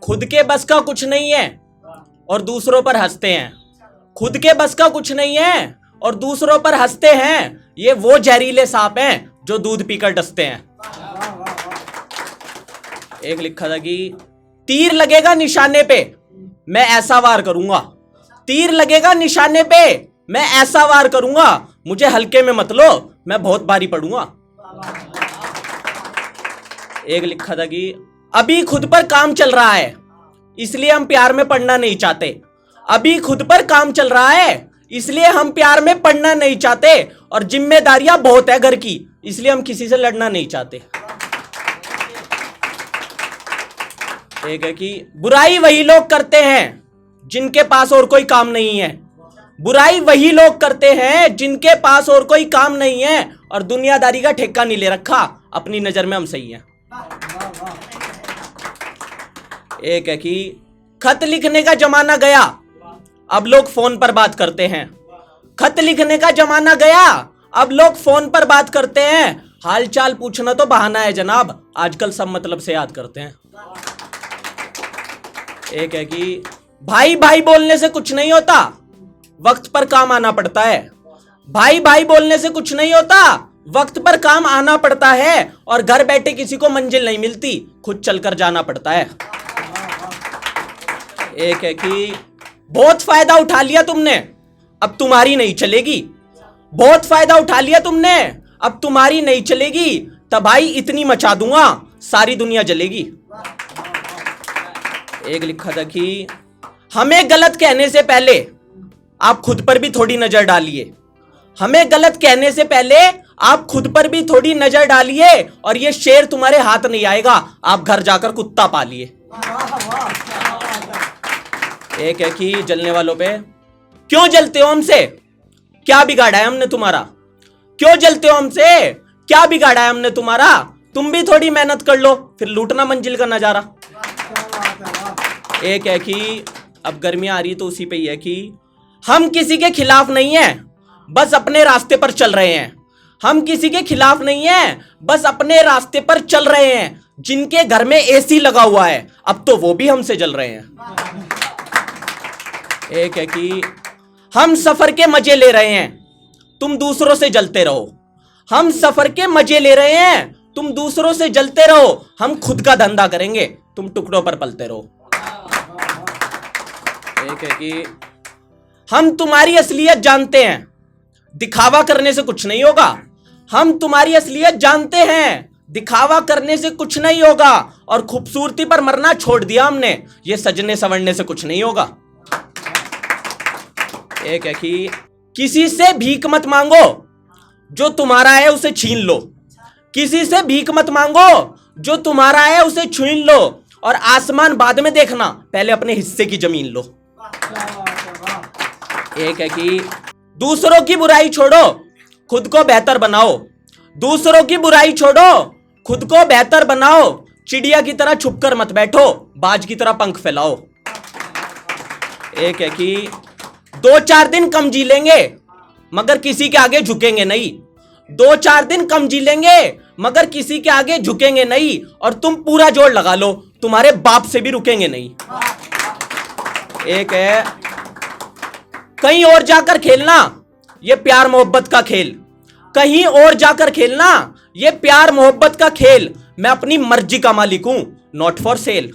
खुद के बस का कुछ नहीं है और दूसरों पर हंसते हैं। खुद के बस का कुछ नहीं है और दूसरों पर हंसते हैं। ये वो जहरीले सांप हैं जो दूध पीकर डसते हैं। एक लिखा था कि तीर लगेगा निशाने पे मैं ऐसा वार करूंगा। तीर लगेगा निशाने पे मैं ऐसा वार करूंगा। मुझे हल्के में मत लो, मैं बहुत भारी पड़ूंगा। एक लिखा था कि अभी खुद पर काम चल रहा है इसलिए हम प्यार में पड़ना नहीं चाहते। अभी खुद पर काम चल रहा है इसलिए हम प्यार में पड़ना नहीं चाहते। और जिम्मेदारियां बहुत है घर की इसलिए हम किसी से लड़ना नहीं चाहते। एक है कि बुराई वही लोग करते हैं जिनके पास और कोई काम नहीं है। बुराई वही लोग करते हैं जिनके पास और कोई काम नहीं है और दुनियादारी का ठेका नहीं ले रखा। अपनी नजर में हम सही हैं। एक है कि खत लिखने का जमाना गया अब लोग फोन पर बात करते हैं। खत लिखने का जमाना गया अब लोग फोन पर बात करते हैं। हालचाल पूछना तो बहाना है जनाब, आजकल सब मतलब से याद करते हैं। एक है कि भाई भाई बोलने से कुछ नहीं होता, वक्त पर काम आना पड़ता है। भाई भाई बोलने से कुछ नहीं होता, वक्त पर काम आना पड़ता है। और घर बैठे किसी को मंजिल नहीं मिलती, खुद चलकर जाना पड़ता है। एक है कि बहुत फायदा उठा लिया तुमने, अब तुम्हारी नहीं चलेगी। बहुत फायदा उठा लिया तुमने, अब तुम्हारी नहीं चलेगी। तबाही इतनी मचा दूंगा, सारी दुनिया जलेगी। एक लिखा था कि हमें गलत कहने से पहले आप खुद पर भी थोड़ी नजर डालिए। हमें गलत कहने से पहले आप खुद पर भी थोड़ी नजर डालिए। और ये शेर तुम्हारे हाथ नहीं आएगा, आप घर जाकर कुत्ता पालिए। एक है कि जलने वालों पे क्यों जलते हो हमसे, क्या बिगाड़ा है हमने तुम्हारा। क्यों जलते हो हमसे, क्या बिगाड़ा है हमने तुम्हारा। तुम भी थोड़ी मेहनत कर लो, फिर लूटना मंजिल का नजारा। एक है कि अब गर्मियां आ रही तो उसी पे ही है कि हम किसी के खिलाफ नहीं हैं, बस अपने रास्ते पर चल रहे हैं। हम किसी के खिलाफ नहीं हैं, बस अपने रास्ते पर चल रहे हैं। जिनके घर में एसी लगा हुआ है अब तो वो भी हमसे जल रहे हैं। एक है कि हम सफर के मजे ले रहे हैं, तुम दूसरों से जलते रहो। हम सफर के मजे ले रहे हैं, तुम दूसरों से जलते रहो। हम खुद का धंधा करेंगे, तुम टुकड़ों पर पलते रहो। एक है कि हम तुम्हारी असलियत जानते हैं, दिखावा करने से कुछ नहीं होगा। हम तुम्हारी असलियत जानते हैं, दिखावा करने से कुछ नहीं होगा। और खूबसूरती पर मरना छोड़ दिया हमने, ये सजने संवरने से कुछ नहीं होगा। एक है कि किसी से भीख मत मांगो, जो तुम्हारा है उसे छीन लो। किसी से भीख मत मांगो, जो तुम्हारा है उसे छीन लो। और आसमान बाद में देखना, पहले अपने हिस्से की जमीन लो। एक है कि दूसरों की बुराई छोड़ो, खुद को बेहतर बनाओ। दूसरों की बुराई छोड़ो, खुद को बेहतर बनाओ। चिड़िया की तरह छुपकर मत बैठो, बाज की तरह पंख फैलाओ। एक है कि 2-4 दिन कम जी लेंगे मगर किसी के आगे झुकेंगे नहीं। 2-4 दिन कम जी लेंगे मगर किसी के आगे झुकेंगे नहीं। और तुम पूरा जोर लगा लो, तुम्हारे बाप से भी रुकेंगे नहीं। एक है कहीं और जाकर खेलना, ये प्यार मोहब्बत का खेल। कहीं और जाकर खेलना, ये प्यार मोहब्बत का खेल। मैं अपनी मर्जी का मालिक हूं, नॉट फॉर सेल।